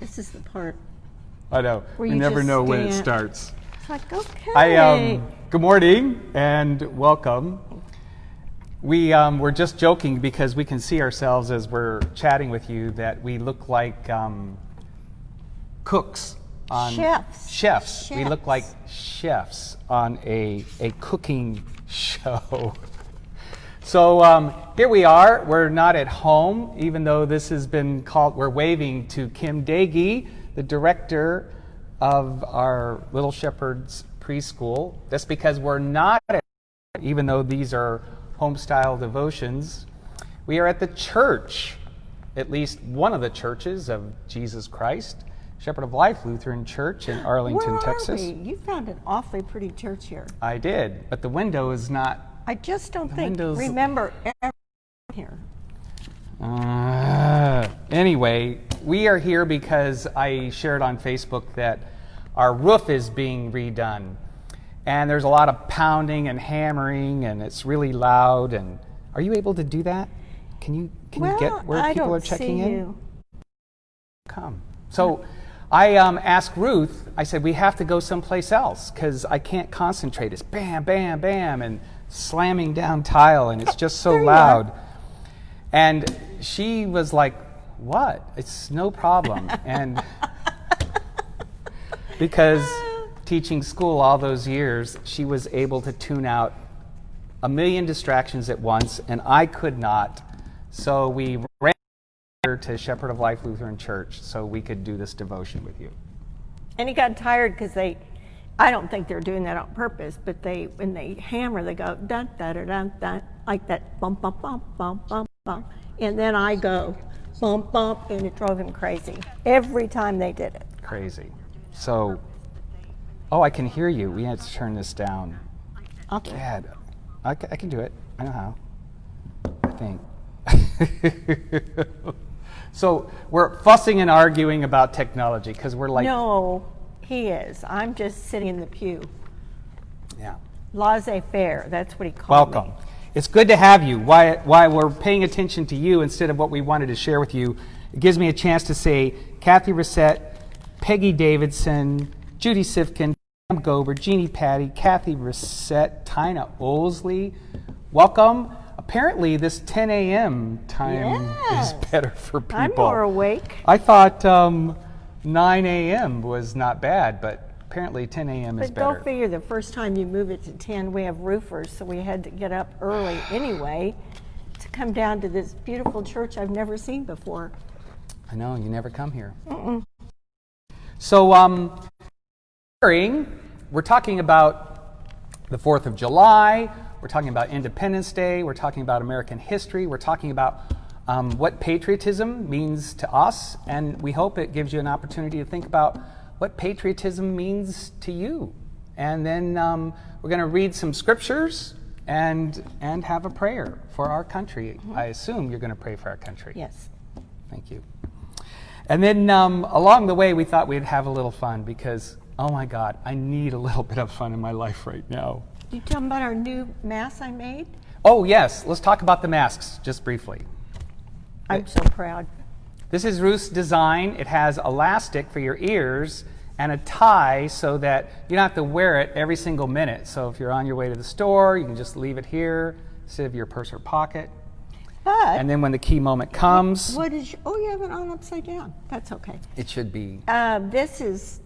This is the part I know. where We you never just know when it stand. starts. It's like, okay. Good morning and welcome. We're just joking because we can see ourselves as we're chatting with you that we look like cooks on Chefs. We look like chefs on a cooking show. So here we are. We're not at home, even though this has been called. We're waving to Kim Dagey, the director of our Little Shepherds preschool. That's because we're not at home, even though these are home-style devotions. We are at the church, at least one of the churches of Jesus Christ, Shepherd of Life Lutheran Church in Arlington, Where Texas. are we? You found an awfully pretty church here. I did, but the window is not. I just don't think. windows- Remember, everyone here. Anyway, we are here because I shared on Facebook that our roof is being redone. And there's a lot of pounding and hammering, and it's really loud. And are you able to do that? Can you get where I people don't are checking see in? you. Come. So I asked Ruth, I said, we have to go someplace else because I can't concentrate. It's bam, bam, bam, and slamming down tile, and it's just so There you loud. And she was like, what? It's no problem. And because teaching school all those years, she was able to tune out a million distractions at once, and I could not. So we ran her to Shepherd of Life Lutheran Church so we could do this devotion with you. And he got tired because I don't think they're doing that on purpose, but when they hammer, they go dun dun dun dun dun, like that bump bump bump bump bump bump, and then I go bump bump, and it drove him crazy every time they did it. Crazy. So, oh, I can hear you. We have to turn this down. Okay. Dad, I can do it. I know how. I think. So we're fussing and arguing about technology because we're like, No, he is. I'm just sitting in the pew. yeah. Laissez-faire, that's what he called Welcome. me. It's good to have you. Why we're paying attention to you instead of what we wanted to share with you. It gives me a chance to say Kathy Reset, Peggy Davidson, Judy Sifkin, Pam Gober, Jeannie Patty, Kathy Reset, Tina Olsley. Welcome. Apparently this 10 a.m. time Yes. is better for people. I'm more awake. I thought 9 a.m. was not bad, but apparently 10 a.m. is But better. don't figure the first time you move it to 10, we have roofers, so we had to get up early anyway to come down to this beautiful church I've never seen before. I know, you never come here. So, we're talking about the 4th of July, we're talking about Independence Day, we're talking about American history, we're talking about what patriotism means to us, and we hope it gives you an opportunity to think about what patriotism means to you. And then we're going to read some scriptures and have a prayer for our country. I assume you're going to pray for our country. Yes. Thank you. And then along the way, we thought we'd have a little fun because, oh my God, I need a little bit of fun in my life right now. Did you tell them about our new mask I made? Oh, yes. Let's talk about the masks just briefly. I'm so proud. This is Ruth's design. It has elastic for your ears and a tie so that you don't have to wear it every single minute. So if you're on your way to the store, you can just leave it here instead of your purse or pocket. But And then when the key moment comes, what is? You have it on upside down. That's okay. it should be This is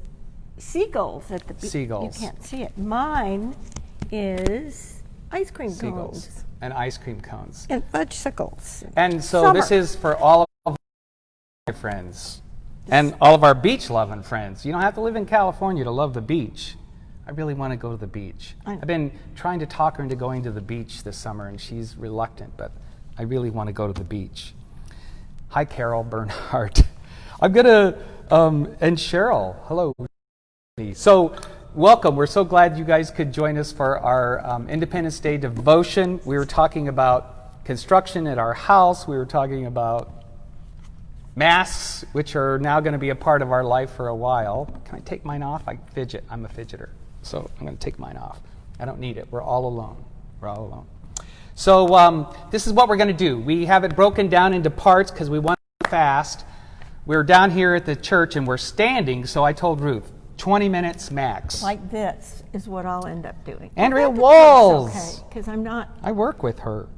seagulls at the beach. Seagulls. You can't see it. Mine is ice cream seagulls cones and ice cream cones. and fudgesicles. And so Summer. this is for all of my friends and all of our beach-loving friends. You don't have to live in California to love the beach. I really want to go to the beach. I know. I've been trying to talk her into going to the beach this summer, and she's reluctant, but I really want to go to the beach. Hi, Carol Bernhardt. I'm going to, and Cheryl, hello. So, welcome. We're so glad you guys could join us for our Independence Day devotion. We were talking about construction at our house. We were talking about masks, which are now going to be a part of our life for a while. Can I take mine off? I fidget. I'm a fidgeter. So I'm going to take mine off. I don't need it. We're all alone. We're all alone. So this is what we're going to do. We have it broken down into parts because we want to fast. we're down here at the church and we're standing, so I told Ruth, 20 minutes max. Like this is what I'll end up doing. Andrea That's Walls. okay, because I'm not, I work with her.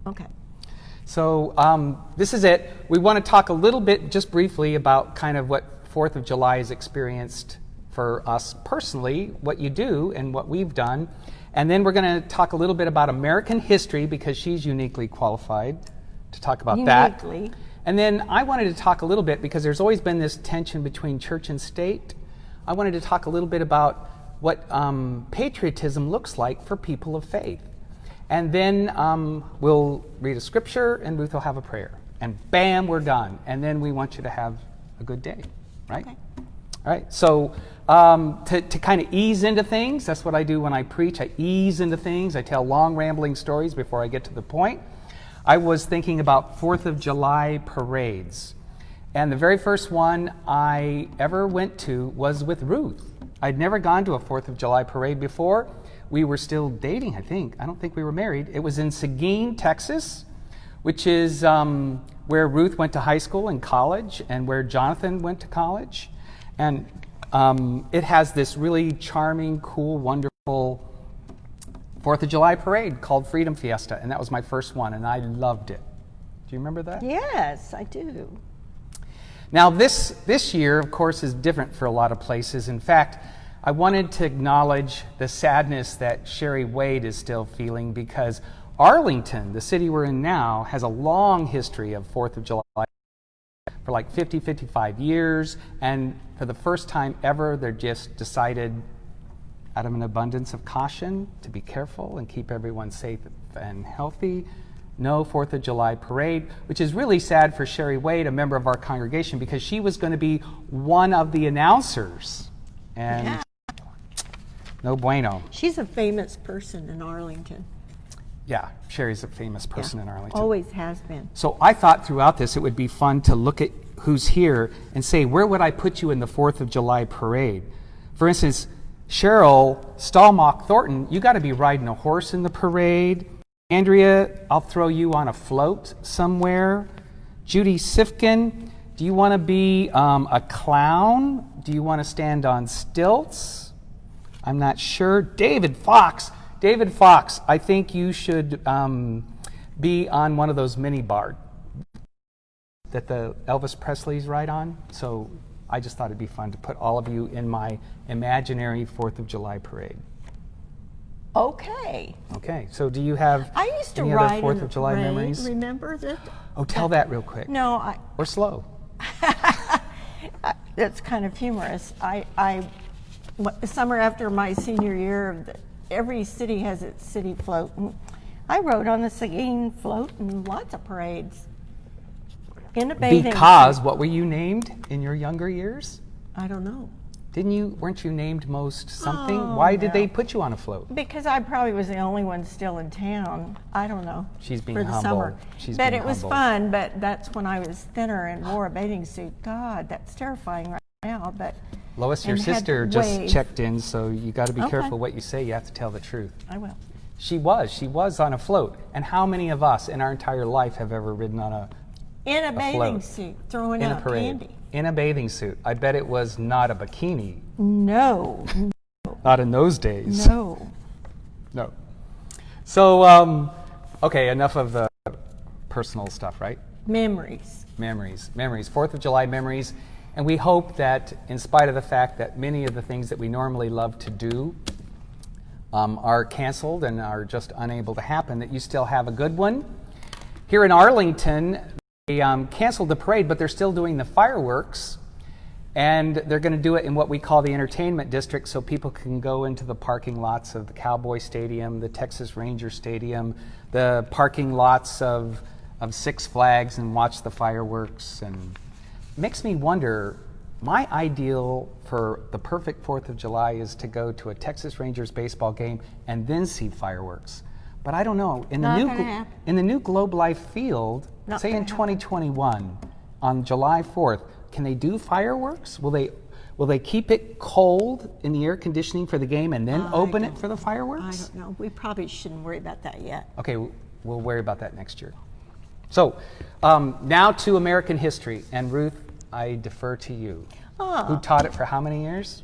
okay. So this is it. We want to talk a little bit, just briefly, about kind of what 4th of July has experienced for us personally, what you do and what we've done. And then we're going to talk a little bit about American history, because she's uniquely qualified to talk about that. Uniquely. And then I wanted to talk a little bit, because there's always been this tension between church and state. I wanted to talk a little bit about what patriotism looks like for people of faith. And then we'll read a scripture and Ruth will have a prayer. And bam, we're done. And then we want you to have a good day, right? Okay. All right, so to kind of ease into things, that's what I do when I preach. I ease into things. I tell long, rambling stories before I get to the point. I was thinking about 4th of July parades. And the very first one I ever went to was with Ruth. I'd never gone to a 4th of July parade before. We were still dating, I think. I don't think we were married. It was in Seguin, Texas, which is where Ruth went to high school and college, and where Jonathan went to college. And it has this really charming, cool, wonderful 4th of July parade called Freedom Fiesta, and that was my first one, and I loved it. Do you remember that? Yes, I do. Now, this year, of course, is different for a lot of places. In fact, I wanted to acknowledge the sadness that Sherry Wade is still feeling, because Arlington, the city we're in now, has a long history of 4th of July for like 50, 55 years. And for the first time ever, they're just decided, out of an abundance of caution, to be careful and keep everyone safe and healthy. No 4th of July parade, which is really sad for Sherry Wade, a member of our congregation, because she was going to be one of the announcers. And Yeah. no bueno. She's a famous person in Arlington. Yeah, Sherry's a famous person in Arlington. Always has been. So I thought throughout this it would be fun to look at who's here and say, where would I put you in the 4th of July parade? For instance, Cheryl Stallmock Thornton, you got to be riding a horse in the parade. Andrea, I'll throw you on a float somewhere. Judy Sifkin, do you want to be a clown? Do you want to stand on stilts? I'm not sure. David Fox, I think you should be on one of those mini bar that the Elvis Presley's ride on. So I just thought it'd be fun to put all of you in my imaginary 4th of July parade. Okay. Okay, so do you have I used to any ride other 4th in the of July parade. memories? Remember that? Oh, tell that real quick. No, Or slow. that's kind of humorous. The summer after my senior year, every city has its city float. And I rode on the Seguin float in lots of parades. In a bathing Because suit. what were you named in your younger years? I don't know. Weren't you named most something? Oh, Why did no. they put you on a float? Because I probably was the only one still in town. I don't know. She's being for the humble. summer. She's but being it was humble. fun. But that's when I was thinner and wore a bathing suit. God, that's terrifying right now. But Lois, your and had sister to just wave. checked in, so you got to be Okay. careful what you say. You have to tell the truth. I will. She was on a float. And how many of us in our entire life have ever ridden on a In a bathing float. suit, throwing in a out parade? candy. In a bathing suit. I bet it was not a bikini. No, Not in those days. no. No. So, okay, enough of the personal stuff, right? Memories. Memories. 4th of July memories. And we hope that, in spite of the fact that many of the things that we normally love to do are canceled and are just unable to happen, that you still have a good one. Here in Arlington, they canceled the parade, but they're still doing the fireworks. And they're going to do it in what we call the entertainment district, so people can go into the parking lots of the Cowboy Stadium, the Texas Ranger Stadium, the parking lots of Six Flags, and watch the fireworks. And it makes me wonder, my ideal for the perfect 4th of July is to go to a Texas Rangers baseball game and then see fireworks. But I don't know. In Not gonna happen. the new Globe Life Field, Not say in gonna happen. 2021, on July 4th, can they do fireworks? Will they keep it cold in the air conditioning for the game and then open it for the I fireworks? don't know. We probably shouldn't worry about that yet. Okay, we'll worry about that next year. So now to American history. And Ruth, I defer to you. Ah. Who taught it for how many years?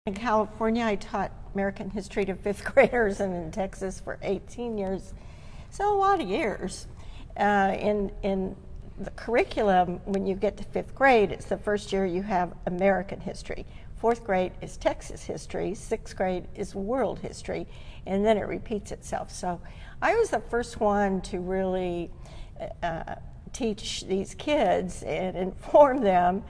In California, I taught American history to fifth graders, and in Texas for 18 years. So a lot of years. In the curriculum, when you get to fifth grade, it's the first year you have American history. Fourth grade is Texas history. Sixth grade is world history. And then it repeats itself. So I was the first one to really teach these kids and inform them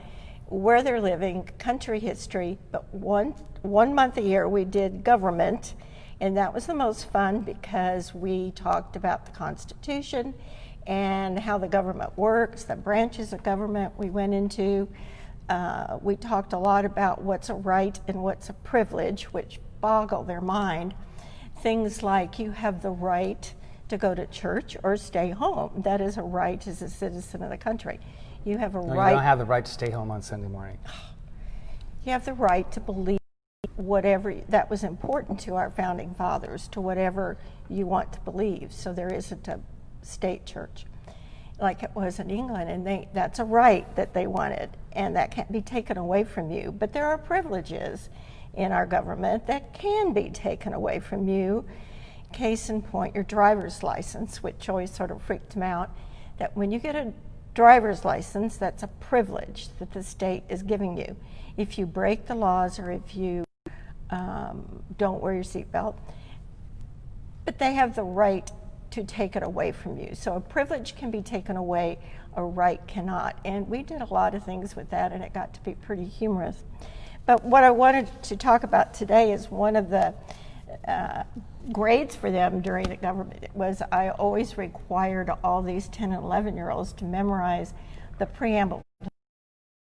where they're living, country history, but one month a year we did government, and that was the most fun because we talked about the Constitution and how the government works, the branches of government we went into. We talked a lot about what's a right and what's a privilege, which boggle their mind. Things like you have the right to go to church or stay home. That is a right as a citizen of the country. You have a No, right. you don't have the right to stay home on Sunday morning. You have the right to believe whatever that was important to our founding fathers, to whatever you want to believe. So there isn't a state church like it was in England, and that's a right that they wanted, and that can't be taken away from you. But there are privileges in our government that can be taken away from you. Case in point, your driver's license, which always sort of freaked them out, that when you get a driver's license, that's a privilege that the state is giving you. If you break the laws or if you don't wear your seatbelt, but they have the right to take it away from you. So a privilege can be taken away, a right cannot. And we did a lot of things with that, and it got to be pretty humorous. But what I wanted to talk about today is one of the grades for them during the government was I always required all these 10 and 11-year-olds to memorize the preamble to the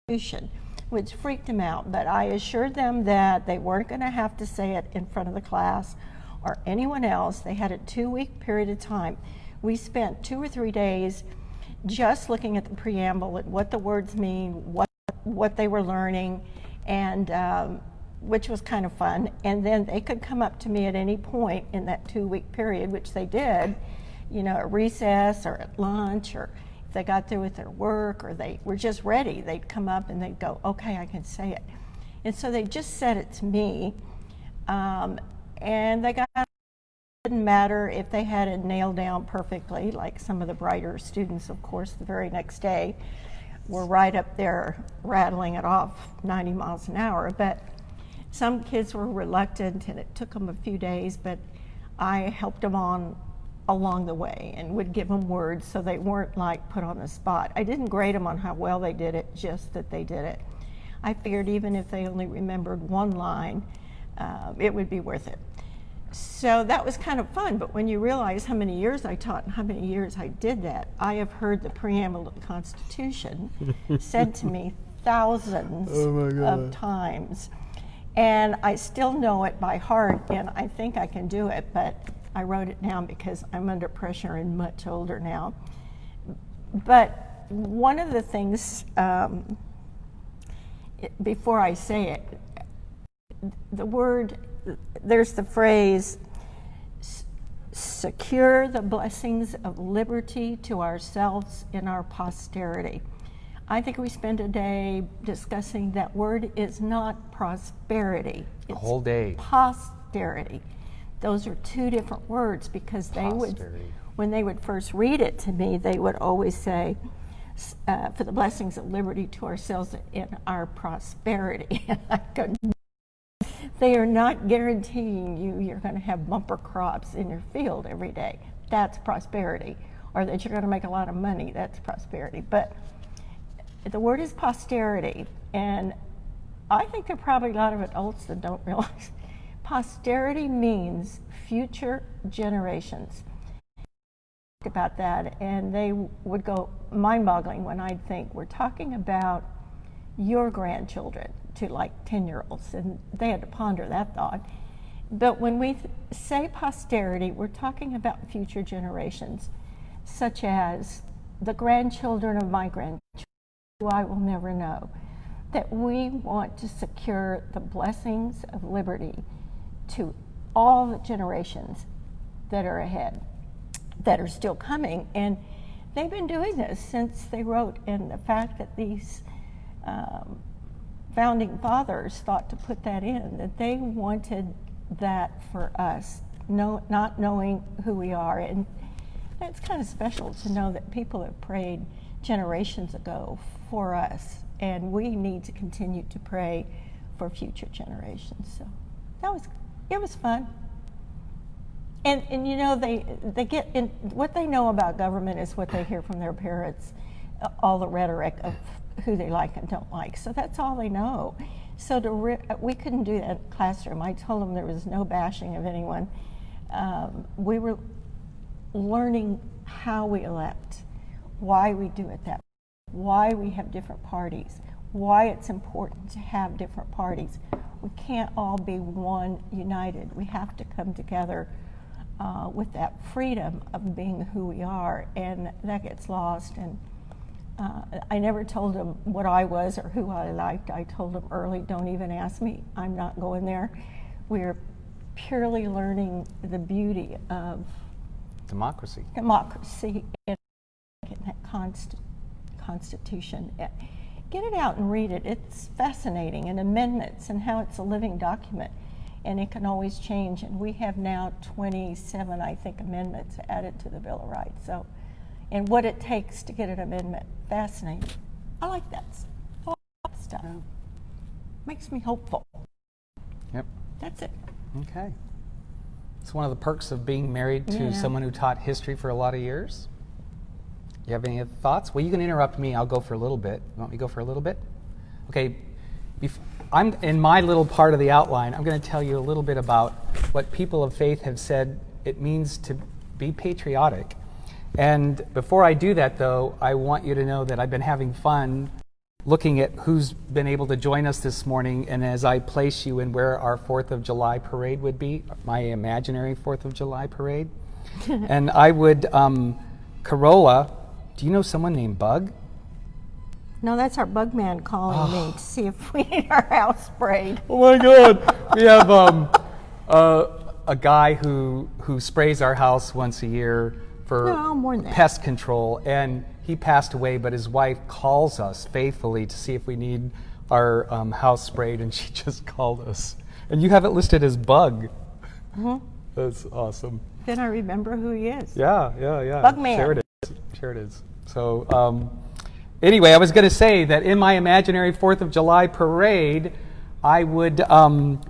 Constitution, which freaked them out. But I assured them that they weren't going to have to say it in front of the class or anyone else. They had a 2-week period of time. We spent 2 or 3 days just looking at the preamble and what the words mean, what they were learning, and which was kind of fun. And then they could come up to me at any point in that 2-week period, which they did, at recess or at lunch, or if they got through with their work or they were just ready, they'd come up and they'd go, okay, I can say it. And so they just said it to me, and they got it. Didn't matter if they had it nailed down perfectly, like some of the brighter students, of course, the very next day were right up there rattling it off 90 miles an hour. But some kids were reluctant, and it took them a few days, but I helped them on along the way and would give them words so they weren't like put on the spot. I didn't grade them on how well they did it, just that they did it. I figured even if they only remembered one line, it would be worth it. So that was kind of fun, but when you realize how many years I taught and how many years I did that, I have heard the preamble of the Constitution said to me thousands of times. And I still know it by heart, and I think I can do it, but I wrote it down because I'm under pressure and much older now. But one of the things, before I say it, there's the phrase, secure the blessings of liberty to ourselves and our posterity. I think we spend a day discussing that word is not prosperity. It's a whole day. Posterity. Those are two different words because when they would first read it to me, they would always say, for the blessings of liberty to ourselves and our prosperity. And I go, they are not guaranteeing you're going to have bumper crops in your field every day. That's prosperity. Or that you're going to make a lot of money. That's prosperity. But the word is posterity. And I think there are probably a lot of adults that don't realize posterity means future generations. About that, and they would go mind-boggling when I'd think we're talking about your grandchildren to like 10-year-olds, and they had to ponder that thought. But when we say posterity, we're talking about future generations, such as the grandchildren of my grandchildren, who I will never know, that we want to secure the blessings of liberty to all the generations that are ahead, that are still coming. And they've been doing this since they wrote, and the fact that these founding fathers thought to put that in, that they wanted that for us, not knowing who we are. And it's kind of special to know that people have prayed generations ago for us, and we need to continue to pray for future generations. So it was fun. And you know, they get in, what they know about government is what they hear from their parents, all the rhetoric of who they like and don't like. So that's all they know. So we couldn't do that in the classroom. I told them there was no bashing of anyone. We were learning how we elect, why we do it that way, why we have different parties, why it's important to have different parties. We can't all be one united. We have to come together with that freedom of being who we are, and that gets lost. And I never told them what I was or who I liked. I told them early, don't even ask me. I'm not going there. We're purely learning the beauty of democracy and that Constitution. Get it out and read it. It's fascinating, and amendments and how it's a living document. And it can always change. And we have now 27, I think, amendments added to the Bill of Rights. So, and what it takes to get an amendment, fascinating. I like that stuff. Yeah. Makes me hopeful. Yep. That's it. Okay. It's one of the perks of being married to someone who taught history for a lot of years. You have any other thoughts? Well, you can interrupt me. I'll go for a little bit. You want me to go for a little bit? Okay. I'm in my little part of the outline. I'm going to tell you a little bit about what people of faith have said it means to be patriotic. And before I do that, though, I want you to know that I've been having fun looking at who's been able to join us this morning. And as I place you in where our 4th of July parade would be, my imaginary 4th of July parade, and I would, Corolla, do you know someone named Bug? No, that's our bug man calling me to see if we need our house sprayed. Oh my God! We have a guy who sprays our house once a year for more than that. Pest control, and he passed away. But his wife calls us faithfully to see if we need our house sprayed, and she just called us. And you have it listed as Bug. Mm-hmm. That's awesome. Then I remember who he is. Yeah. Bug man. Sure it is. So. Anyway, I was going to say that in my imaginary 4th of July parade, I would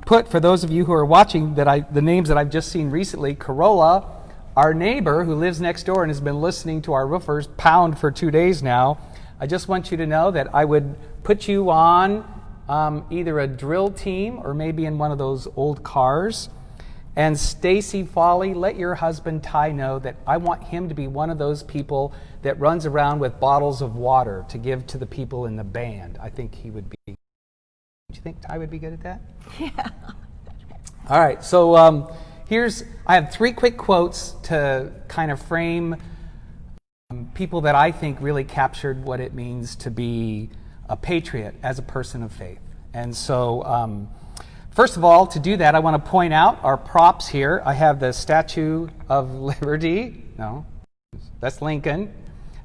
put, for those of you who are watching, the names that I've just seen recently, Corolla, our neighbor who lives next door and has been listening to our roofers pound for 2 days now. I just want you to know that I would put you on either a drill team or maybe in one of those old cars. And Stacy Foley, let your husband Ty know that I want him to be one of those people that runs around with bottles of water to give to the people in the band. I think he would be. Do you think Ty would be good at that? Yeah. All right, so I have 3 quick quotes to kind of frame people that I think really captured what it means to be a patriot as a person of faith. And so, first of all, to do that, I want to point out our props here. I have the Statue of Liberty. No, that's Lincoln.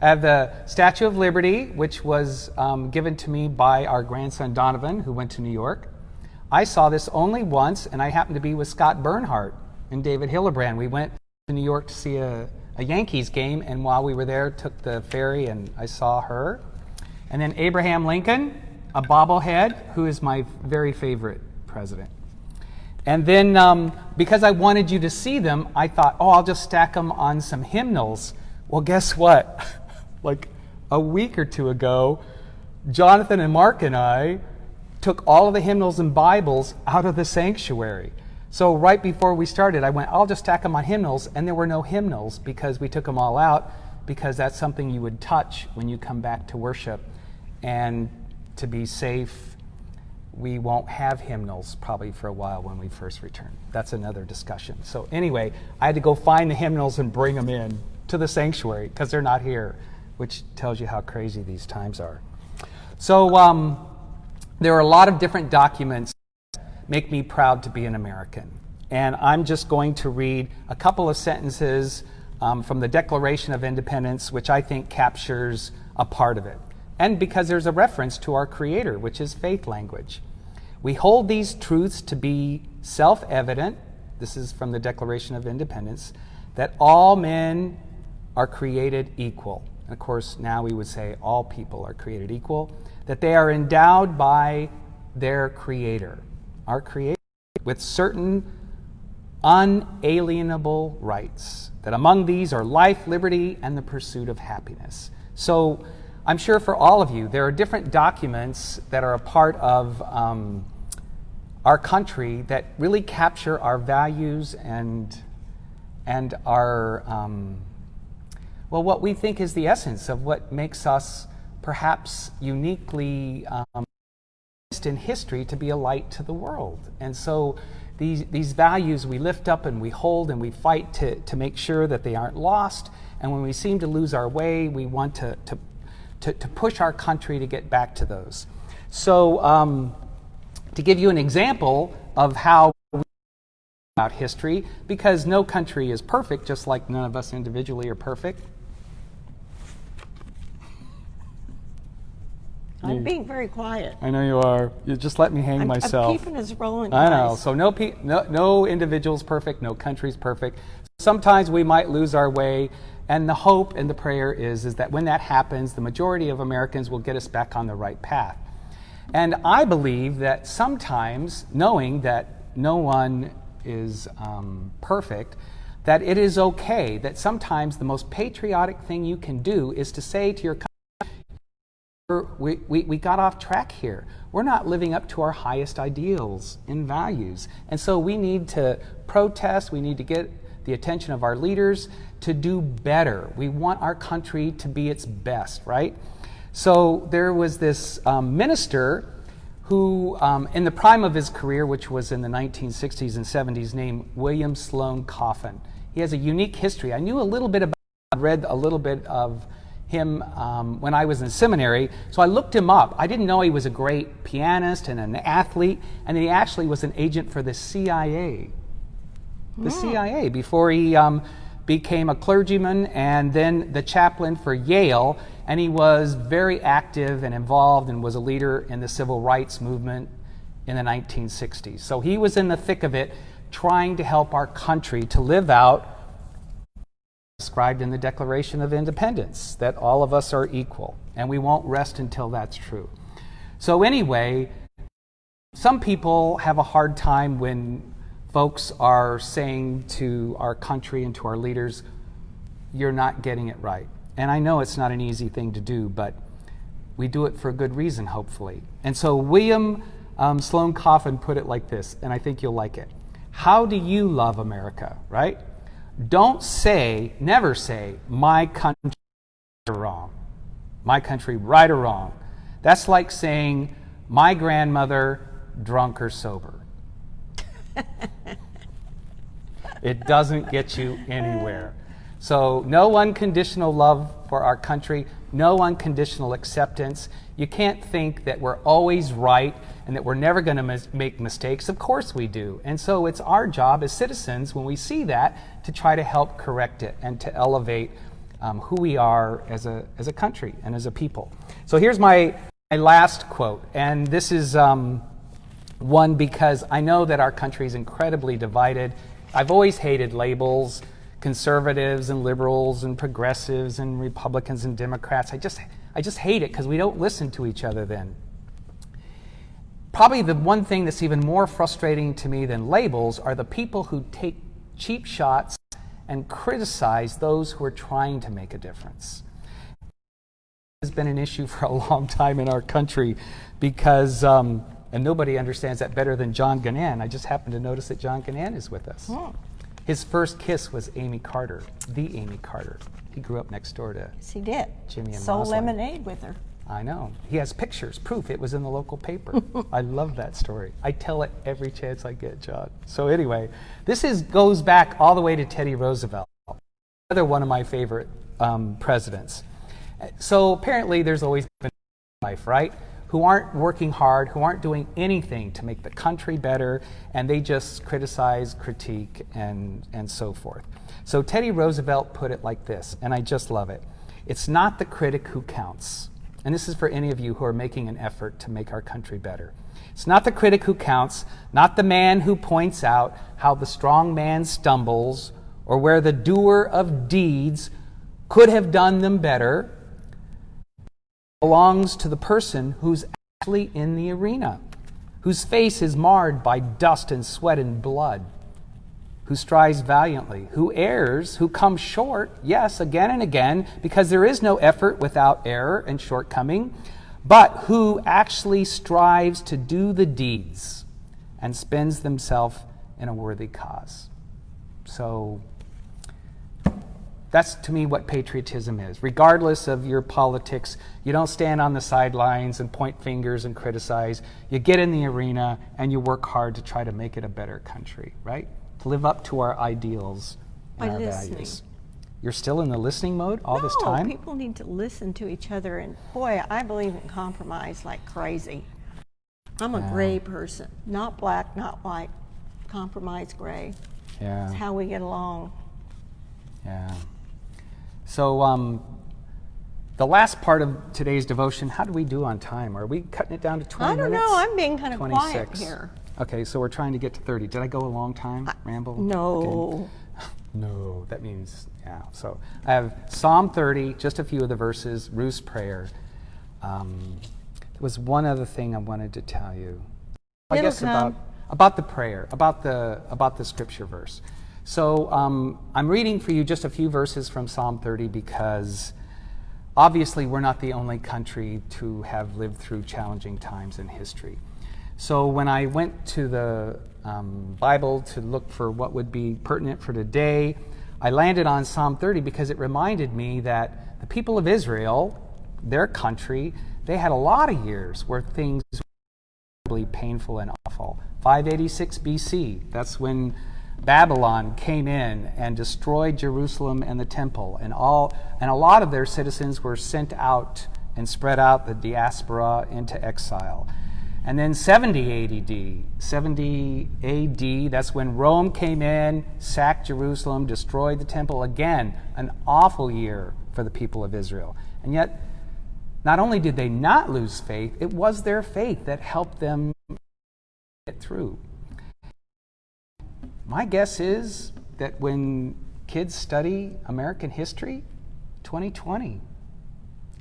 I have the Statue of Liberty, which was given to me by our grandson Donovan, who went to New York. I saw this only once, and I happened to be with Scott Bernhardt and David Hildebrand. We went to New York to see a Yankees game, and while we were there, took the ferry, and I saw her. And then Abraham Lincoln, a bobblehead, who is my very favorite president. And then because I wanted you to see them, I thought, I'll just stack them on some hymnals. Well, guess what? Like a week or 2 ago, Jonathan and Mark and I took all of the hymnals and Bibles out of the sanctuary. So right before we started, I went, I'll just stack them on hymnals, and there were no hymnals because we took them all out, because that's something you would touch when you come back to worship. And to be safe, we won't have hymnals probably for a while when we first return. That's another discussion. So anyway, I had to go find the hymnals and bring them in to the sanctuary because they're not here, which tells you how crazy these times are. So there are a lot of different documents that make me proud to be an American. And I'm just going to read a couple of sentences from the Declaration of Independence, which I think captures a part of it. And because there's a reference to our Creator, which is faith language. We hold these truths to be self-evident, this is from the Declaration of Independence, that all men are created equal. And of course, now we would say all people are created equal, that they are endowed by their Creator, our Creator, with certain unalienable rights, that among these are life, liberty, and the pursuit of happiness. So I'm sure for all of you, there are different documents that are a part of our country that really capture our values and our, well, what we think is the essence of what makes us perhaps uniquely in history to be a light to the world. And so these values we lift up and we hold and we fight to make sure that they aren't lost. And when we seem to lose our way, we want to push our country to get back to those. So to give you an example of how we think about history, because no country is perfect, just like none of us individually are perfect. I'm being very quiet. I know you are. You just let me hang myself. I'm keeping us rolling. I know. So no individual's perfect, no country's perfect. Sometimes we might lose our way, and the hope and the prayer is that when that happens, the majority of Americans will get us back on the right path. And I believe that sometimes, knowing that no one is perfect, that it is okay, that sometimes the most patriotic thing you can do is to say to your country, we got off track here. We're not living up to our highest ideals and values. And so we need to protest, we need to get the attention of our leaders to do better. We want our country to be its best, right? So there was this minister who, in the prime of his career, which was in the 1960s and 70s, named William Sloane Coffin. He has a unique history. I knew a little bit about him, read a little bit of him when I was in seminary, so I looked him up. I didn't know he was a great pianist and an athlete, and he actually was an agent for the CIA. The CIA, before he became a clergyman and then the chaplain for Yale, and he was very active and involved and was a leader in the civil rights movement in the 1960s. So he was in the thick of it, trying to help our country to live out described in the Declaration of Independence, that all of us are equal, and we won't rest until that's true. So anyway, some people have a hard time when folks are saying to our country and to our leaders, you're not getting it right. And I know it's not an easy thing to do, but we do it for a good reason, hopefully. And so William Sloane Coffin put it like this, and I think you'll like it. How do you love America, right? Don't say, never say, my country right or wrong. My country right or wrong. That's like saying, my grandmother drunk or sober. It doesn't get you anywhere. So no unconditional love for our country, no unconditional acceptance. You can't think that we're always right and that we're never going to make mistakes. Of course we do. And so it's our job as citizens, when we see that, to try to help correct it and to elevate who we are as a country and as a people. So here's my last quote, and this is one because I know that our country is incredibly divided. I've always hated labels, conservatives and liberals and progressives and Republicans and Democrats. I just hate it because we don't listen to each other then. Probably the one thing that's even more frustrating to me than labels are the people who take cheap shots and criticize those who are trying to make a difference. It has been an issue for a long time in our country because, and nobody understands that better than John Gannett. I just happened to notice that John Gannett is with us. His first kiss was Amy Carter, the Amy Carter. He grew up next door to Yes, he did. Jimmy and Sold Rosalind. lemonade with her. I know. He has pictures, proof it was in the local paper. I love that story. I tell it every chance I get, John. So anyway, this goes back all the way to Teddy Roosevelt, another one of my favorite presidents. So apparently there's always been life, right? Who aren't working hard, who aren't doing anything to make the country better, and they just criticize, critique, and so forth. So Teddy Roosevelt put it like this, and I just love it. It's not the critic who counts. And this is for any of you who are making an effort to make our country better. It's not the critic who counts, not the man who points out how the strong man stumbles or where the doer of deeds could have done them better. It belongs to the person who's actually in the arena, whose face is marred by dust and sweat and blood, who strives valiantly, who errs, who comes short, yes, again and again, because there is no effort without error and shortcoming, but who actually strives to do the deeds and spends themselves in a worthy cause. So that's, to me, what patriotism is. Regardless of your politics, you don't stand on the sidelines and point fingers and criticize. You get in the arena and you work hard to try to make it a better country, right? To live up to our ideals and By our listening. values. You're still in the listening mode all this No, time? people need to listen to each other. And boy, I believe in compromise like crazy. I'm a gray person, not black, not white. Compromise gray. Yeah. It's how we get along. Yeah. So the last part of today's devotion, how do we do on time? Are we cutting it down to 20 I don't minutes? know. I'm being kind of quiet 26. here. Okay, so we're trying to get to 30. Did I go a long time, ramble? No. Okay. No, that means, yeah. So I have Psalm 30, just a few of the verses, Ruth's prayer. There was one other thing I wanted to tell you. I It'll guess come. about the prayer, about the scripture verse. So I'm reading for you just a few verses from Psalm 30 because obviously we're not the only country to have lived through challenging times in history. So when I went to the Bible to look for what would be pertinent for today, I landed on Psalm 30 because it reminded me that the people of Israel, their country, they had a lot of years where things were really painful and awful. 586 BC, that's when Babylon came in and destroyed Jerusalem and the temple, and a lot of their citizens were sent out and spread out the diaspora into exile. And then 70 AD, that's when Rome came in, sacked Jerusalem, destroyed the temple. Again, an awful year for the people of Israel. And yet, not only did they not lose faith, it was their faith that helped them get through. My guess is that when kids study American history, 2020,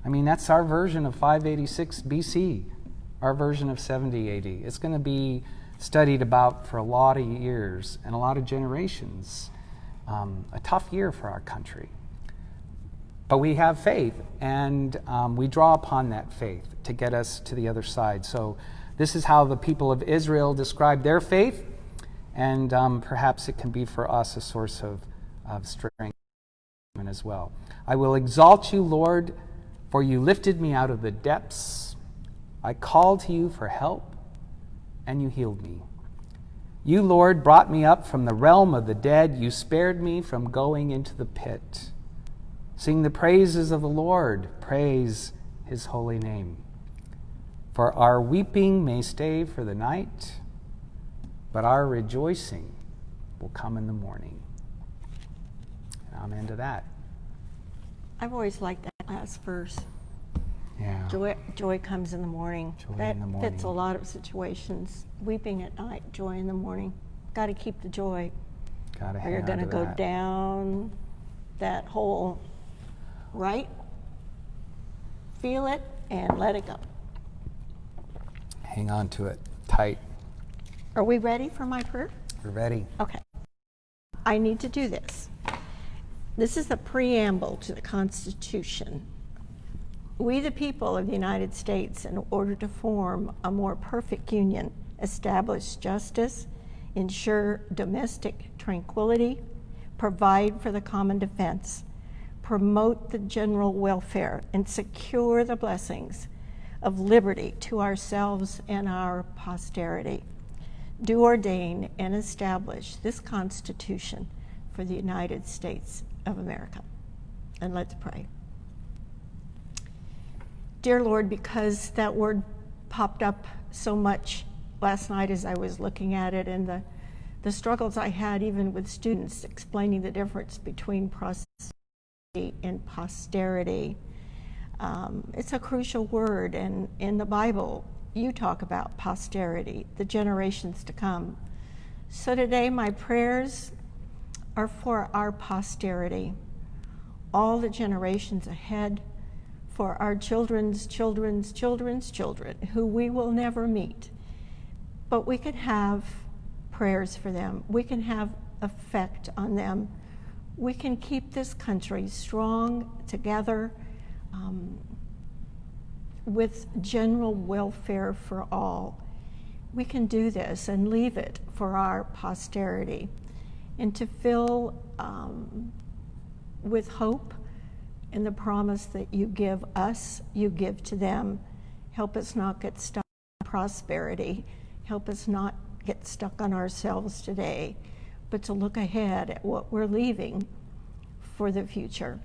I mean, that's our version of 586 BC. Our version of 70 AD. It's going to be studied about for a lot of years and a lot of generations. A tough year for our country. But we have faith, and we draw upon that faith to get us to the other side. So this is how the people of Israel describe their faith, and perhaps it can be for us a source of strength as well. I will exalt you, Lord, for you lifted me out of the depths. I called to you for help, and you healed me. You, Lord, brought me up from the realm of the dead. You spared me from going into the pit. Sing the praises of the Lord. Praise his holy name. For our weeping may stay for the night, but our rejoicing will come in the morning. And amen to that. I've always liked that last verse. Yeah. Joy comes in the morning. Joy That in the morning. fits a lot of situations. Weeping at night, joy in the morning. Got to keep the joy, Gotta or hang you're on going to to go that. down that hole. Right? Feel it and let it go. Hang on to it tight. Are we ready for my prayer? We're ready. Okay. I need to do this. This is the preamble to the Constitution. We, the people of the United States, in order to form a more perfect union, establish justice, ensure domestic tranquility, provide for the common defense, promote the general welfare, and secure the blessings of liberty to ourselves and our posterity, do ordain and establish this Constitution for the United States of America. And let's pray. Dear Lord, because that word popped up so much last night as I was looking at it in the the struggles I had even with students explaining the difference between prosperity and posterity. It's a crucial word, and in the Bible, you talk about posterity, the generations to come. So today, my prayers are for our posterity, all the generations ahead, for our children's children's children's children, who we will never meet. But we can have prayers for them. We can have effect on them. We can keep this country strong together, with general welfare for all. We can do this and leave it for our posterity, and to fill with hope and the promise that you give us, you give to them. Help us not get stuck in prosperity. Help us not get stuck on ourselves today, but to look ahead at what we're leaving for the future.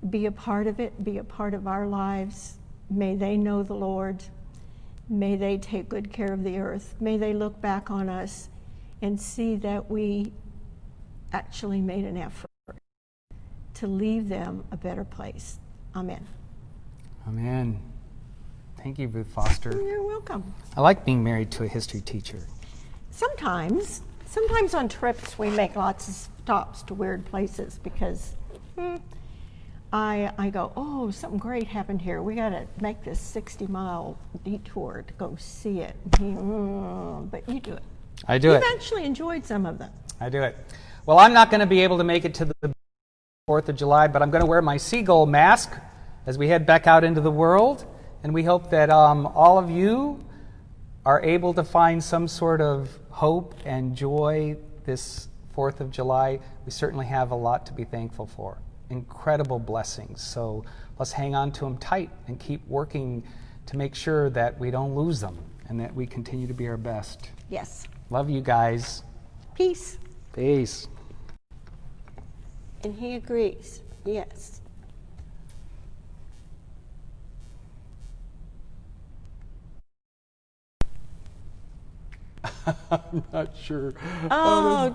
Be a part of it, be a part of our lives. May they know the Lord. May they take good care of the earth. May they look back on us and see that we actually made an effort to leave them a better place. Amen. Amen. Thank you, Ruth Foster. You're welcome. I like being married to a history teacher. Sometimes on trips we make lots of stops to weird places because I go, oh, something great happened here. We got to make this 60-mile detour to go see it. But you do it. I do it. You've actually enjoyed some of them. I do it. Well, I'm not going to be able to make it to the 4th of July, but I'm going to wear my seagull mask as we head back out into the world. And we hope that all of you are able to find some sort of hope and joy this 4th of July. We certainly have a lot to be thankful for. Incredible blessings. So let's hang on to them tight and keep working to make sure that we don't lose them and that we continue to be our best. Yes. Love you guys. Peace. Peace. And he agrees. Yes. I'm not sure. Oh,